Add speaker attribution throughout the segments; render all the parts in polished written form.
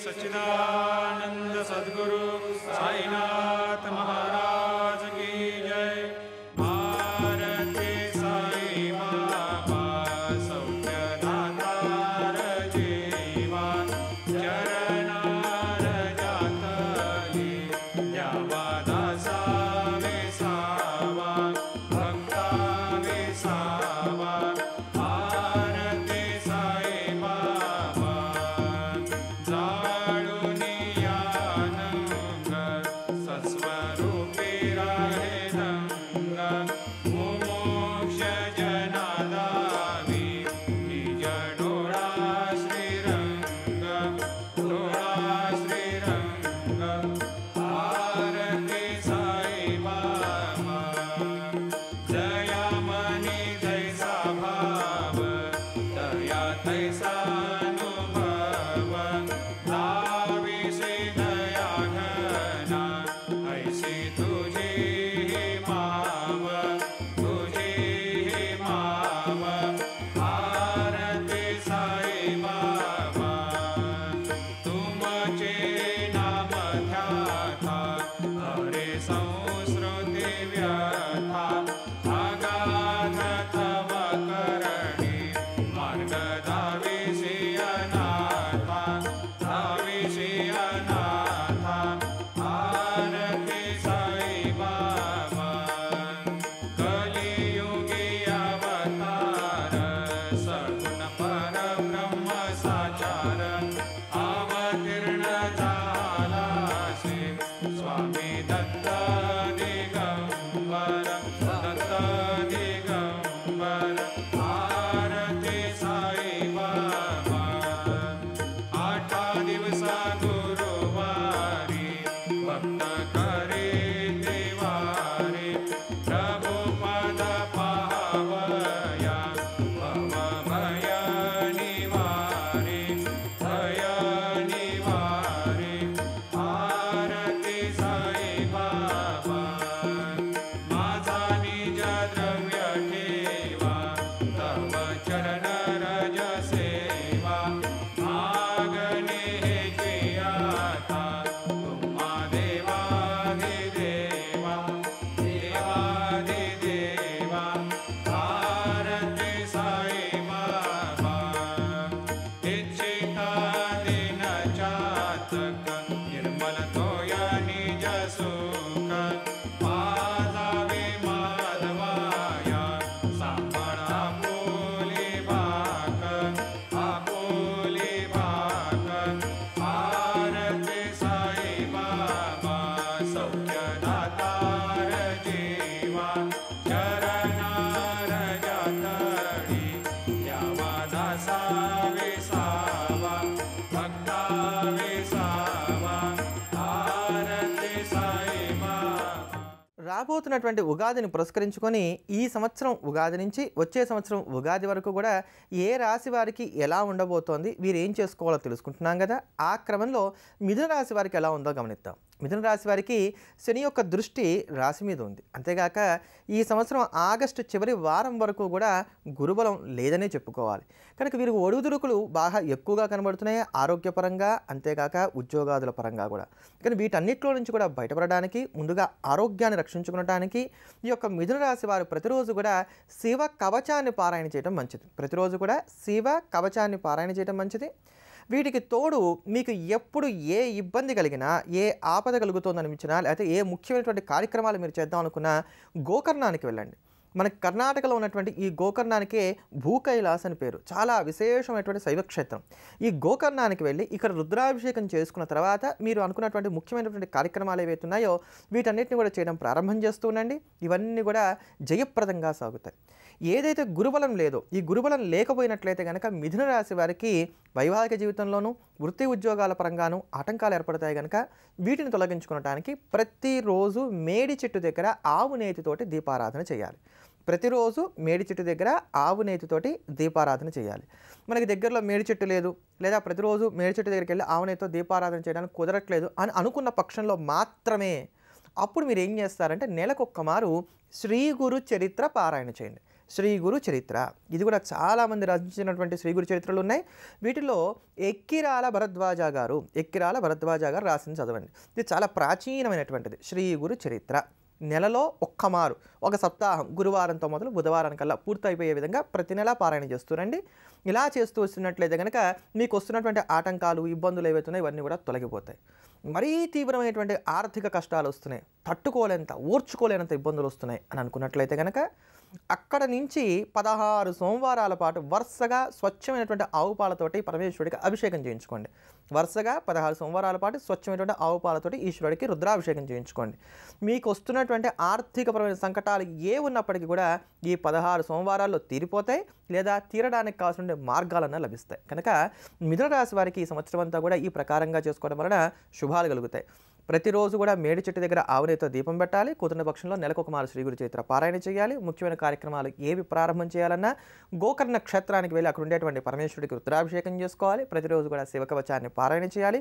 Speaker 1: सच्चिदानंद सद्गुरु साईनाथ महाराज की जय। भारती साई बाबा सौख्यदातार जीवा चरणार जातली द्यावा दासा विसावा भक्ता विसावा। भारती साई बाबा जाळुनियानंग सस्वरूपी राहे दंग मुमोक्ष जनादावी निज डोळा श्रीरंग डोळा श्रीरंग। भारती साई बाबा जया मनी जैसा भाव दया तैसा अनुभव दाविसी दया घना ऐसी तुझी माव तुझी माव। भारती साई बाबा तुमचे नाम ध्याता हरे संस्कृती व्यथा अगाध तव करणी मार्ग दाविसी अनाथा दाविसी अनाथा। भारती साई बाबा कलियुगी अवतार सगुण परब्रह्म साचार अवतीर्ण झालासे स्वामी दत्त दिगंबर दत्त दिगंबर। भारती साई बाबा आठा दिवसा गुरुवारी भक्त करे देवारे प्रभु पद पावया भव भय निवारे भय निवारे। भारती साई बाबा माझा निज द्रव्य ठेवा तव चरण रज सेवा मागणे हेची आता तुम्हा देवाधिदेवा देवाधिदेवा। भारती साई बाबा इच्छिता दिन चातक निर्मल तोया निज सुख पाजावे माधवाया सांभाळा आपुली भाक आपुली भाक। भारती साई बाबा सौख्यदातार जीवा चरणार जातली द्यावा दासा विसावा भक्ता विसावा। भारती साई बाबा
Speaker 2: రాబోతున్నటువంటి ఉగాదిని పురస్కరించుకొని ఈ సంవత్సరం ఉగాది నుంచి వచ్చే సంవత్సరం ఉగాది వరకు కూడా ఏ రాశి వారికి ఎలా ఉండబోతోంది, వీరు ఏం చేసుకోవాలో తెలుసుకుంటున్నాం కదా. ఆ క్రమంలో మిథున రాశి వారికి ఎలా ఉందో గమనిద్దాం. మిథున రాశి వారికి శని యొక్క దృష్టి రాశి మీద ఉంది. అంతేగాక ఈ సంవత్సరం ఆగస్టు చివరి వారం వరకు కూడా గురుబలం లేదనే చెప్పుకోవాలి. కనుక వీరికి ఒడుదుడుకులు బాగా ఎక్కువగా కనబడుతున్నాయి ఆరోగ్యపరంగా, అంతేగాక ఉద్యోగాదుల పరంగా కూడా. కానీ వీటన్నిటిలో నుంచి కూడా బయటపడడానికి, ముందుగా ఆరోగ్యాన్ని రక్షించుకోవడానికి ఈ యొక్క మిథున రాశి వారు ప్రతిరోజు కూడా శివ కవచాన్ని పారాయణ చేయడం మంచిది. ప్రతిరోజు కూడా శివ కవచాన్ని పారాయణ చేయడం మంచిది. వీటికి తోడు మీకు ఎప్పుడు ఏ ఇబ్బంది కలిగినా, ఏ ఆపద కలుగుతుందని అనిపించినా, లేకపోతే ఏ ముఖ్యమైనటువంటి కార్యక్రమాలు మీరు చేద్దాం అనుకున్నా గోకర్ణానికి వెళ్ళండి. మనకి కర్ణాటకలో ఉన్నటువంటి ఈ గోకర్ణానికే భూకైలాస్ అని పేరు. చాలా విశేషమైనటువంటి శైవక్షేత్రం. ఈ గోకర్ణానికి వెళ్ళి ఇక్కడ రుద్రాభిషేకం చేసుకున్న తర్వాత మీరు అనుకున్నటువంటి ముఖ్యమైనటువంటి కార్యక్రమాలు ఏవైతే ఉన్నాయో వీటన్నిటిని కూడా చేయడం ప్రారంభం చేస్తూ ఉండండి. ఇవన్నీ కూడా జయప్రదంగా సాగుతాయి. ఏదైతే గురుబలం లేదో, ఈ గురుబలం లేకపోయినట్లయితే కనుక మిథున రాశి వారికి వైవాహిక జీవితంలోనూ వృత్తి ఉద్యోగాల పరంగానూ ఆటంకాలు ఏర్పడతాయి. కనుక వీటిని తొలగించుకోవడానికి ప్రతిరోజు మేడి చెట్టు దగ్గర ఆవు నేతితోటి దీపారాధన చేయాలి. ప్రతిరోజు మేడి చెట్టు దగ్గర ఆవు నేతితోటి దీపారాధన చేయాలి. మనకి దగ్గరలో మేడి చెట్టు లేదు, లేదా ప్రతిరోజు మేడి చెట్టు దగ్గరికి వెళ్ళి ఆవు నేతితో దీపారాధన చేయడానికి కుదరట్లేదు అని అనుకున్న పక్షంలో మాత్రమే అప్పుడు మీరు ఏం చేస్తారంటే నెలకొక్క మారు శ్రీ గురు చరిత్ర పారాయణ చేయండి. శ్రీ గురు చరిత్ర. ఇది కూడా చాలామంది రచించినటువంటి శ్రీ గురు చరిత్రలు ఉన్నాయి. వీటిలో ఎక్కిరాల భరద్వాజ గారు రాసింది చదవండి. ఇది చాలా ప్రాచీనమైనటువంటిది శ్రీ గురు చరిత్ర. నెలలో ఒక్కమారు ఒక సప్తాహం గురువారంతో మొదలు బుధవారానికల్లా పూర్తయిపోయే విధంగా ప్రతి నెల పారాయణ చేస్తూరండి. ఇలా చేస్తూ వస్తున్నట్లయితే కనుక మీకు వస్తున్నటువంటి ఆటంకాలు, ఇబ్బందులు ఏవైతున్నాయో ఇవన్నీ కూడా తొలగిపోతాయి. మరీ తీవ్రమైనటువంటి ఆర్థిక కష్టాలు వస్తున్నాయి, ఓర్చుకోలేనంత ఇబ్బందులు వస్తున్నాయి అని అనుకున్నట్లయితే కనుక అక్కడ నుంచి 16 సోమవారాల పాటు వరుసగా స్వచ్ఛమైనటువంటి ఆవు పాలతోటి పరమేశ్వరుడికి అభిషేకం చేయించుకోండి. వరుసగా 16 సోమవారాల పాటు స్వచ్ఛమైనటువంటి ఆవు పాలతోటి ఈశ్వరుడికి రుద్రాభిషేకం చేయించుకోండి. మీకు వస్తున్నటువంటి ఆర్థికపరమైన సంకటాలు ఏ ఉన్నప్పటికీ కూడా ఈ 16 సోమవారాల్లో తీరిపోతాయి, లేదా తీరడానికి కావాల్సిన మార్గాలన్నా లభిస్తాయి. కనుక మిథున రాశి వారికి ఈ సంవత్సరం అంతా కూడా ఈ ప్రకారంగా చేసుకోవడం వలన శుభాలు కలుగుతాయి. ప్రతిరోజు కూడా మేడి చెట్టు దగ్గర ఆవునేతో దీపం పెట్టాలి. కుదిరిన పక్షంలో నెలకొక మారు శ్రీ గురు చరిత్ర పారాయణ చేయాలి. ముఖ్యమైన కార్యక్రమాలు ఏవి ప్రారంభం చేయాలన్నా గోకర్ణ క్షేత్రానికి వెళ్ళి అక్కడ ఉండేటువంటి పరమేశ్వరుడికి రుద్రాభిషేకం చేసుకోవాలి. ప్రతిరోజు కూడా శివకవచాన్ని పారాయణ చేయాలి.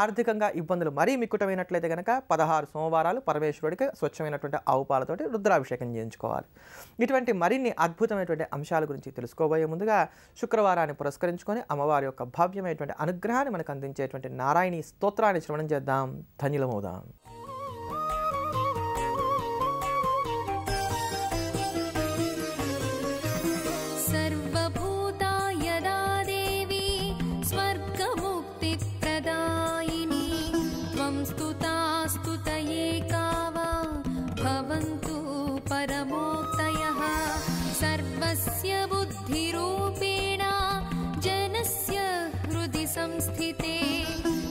Speaker 2: ఆర్థికంగా ఇబ్బందులు మరీ మిక్కుటమైనట్లయితే కనుక 16 సోమవారాలు పరమేశ్వరుడికి స్వచ్ఛమైనటువంటి ఆవు పాలతోటి రుద్రాభిషేకం చేయించుకోవాలి. ఇటువంటి మరిన్ని అద్భుతమైనటువంటి అంశాల గురించి తెలుసుకోబోయే ముందుగా శుక్రవారాన్ని పురస్కరించుకొని అమ్మవారి యొక్క భవ్యమైనటువంటి అనుగ్రహాన్ని మనకు అందించేటువంటి నారాయణీ స్తోత్రాన్ని శ్రవణం చేద్దాం. ధన్యులమవుదాం.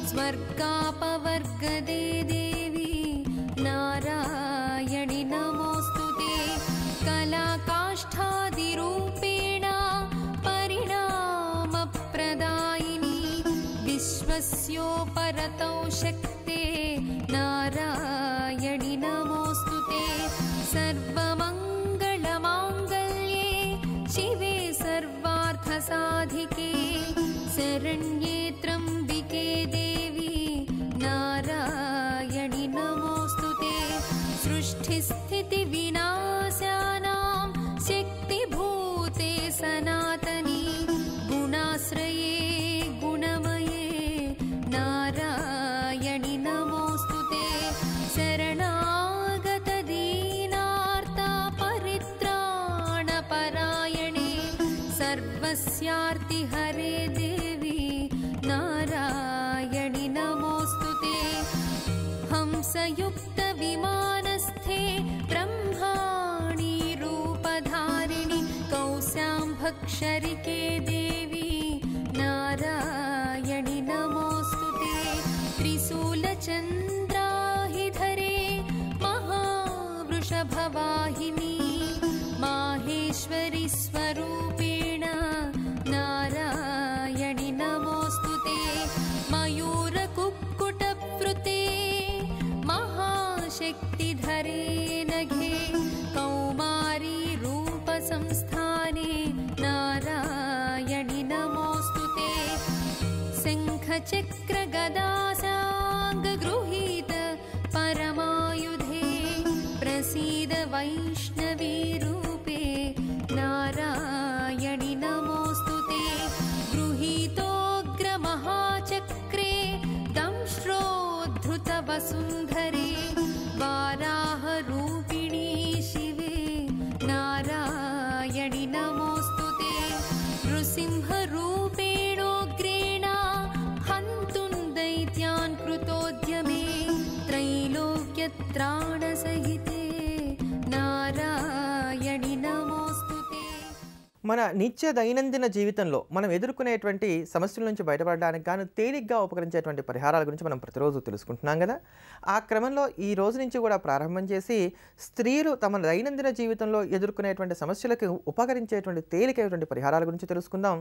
Speaker 3: स्वर्गापवर्गदे देवी नारायणि नमोस्तुते कलाकाष्ठादिरूपेण परिणामप्रदायिनी विश्वस्योपरतौ शक्ते नारायणि नमोस्तुते सर्वमङ्गलमाङ्गल्ये शिवे सर्वार्थसाधिके शरण्ये त्र्यम्बिके देवी नारायणि नमोस्तुते सृष्टिस्थितिविनाशानां शक्तिभूते सनातनी गुणाश्रये गुणमये नारायणि नमोस्तुते शरणागतदीनार्ता परित्राणपरायणे सर्वस्यार्तिहरे देवी नारायणि नमोस्तुते हंसयुक्तविमानस्थे ब्रह्माणि रूपधारिणि कौशाम्भक्षरिके देवी नारायणि नमोस्तुते त्रिशूलचन्द्राहिधरे महावृषभवाहिनी माहेश्वरि स्वरूपेण नारायणि नमोस्तुते मयूरकुक्कुटप्लुते महाशक्तिधरे नघे कौमारी रूपसंस्थाने नारायणि नमोस्तुते शङ्खचक्रगदासाङ्गगृहीत परमायुधे प्रसीद वैष्णवी रूपे नारायणि नमोस्तुते गृहीतोग्रमहाचक्रे दंष्ट्रोद्धृतवसुन्धरे वाराहरूपिणी शिवे नारायणि नमोस्तुते नृसिंहरूपेणोग्रेण हन्तुं दैत्यान् कृतोद्यमे त्रैलोक्यत्राणसहिते नारायणि नमोस्तुते।
Speaker 2: మన నిత్య దైనందిన జీవితంలో మనం ఎదుర్కొనేటువంటి సమస్యల నుంచి బయటపడడానికి గాను తేలిగ్గా ఉపకరించేటువంటి పరిహారాల గురించి మనం ప్రతిరోజు తెలుసుకుంటున్నాం కదా. ఆ క్రమంలో ఈ రోజు నుంచి కూడా ప్రారంభం చేసి స్త్రీలు తమ దైనందిన జీవితంలో ఎదుర్కొనేటువంటి సమస్యలకు ఉపకరించేటువంటి తేలికైనటువంటి పరిహారాల గురించి తెలుసుకుందాం.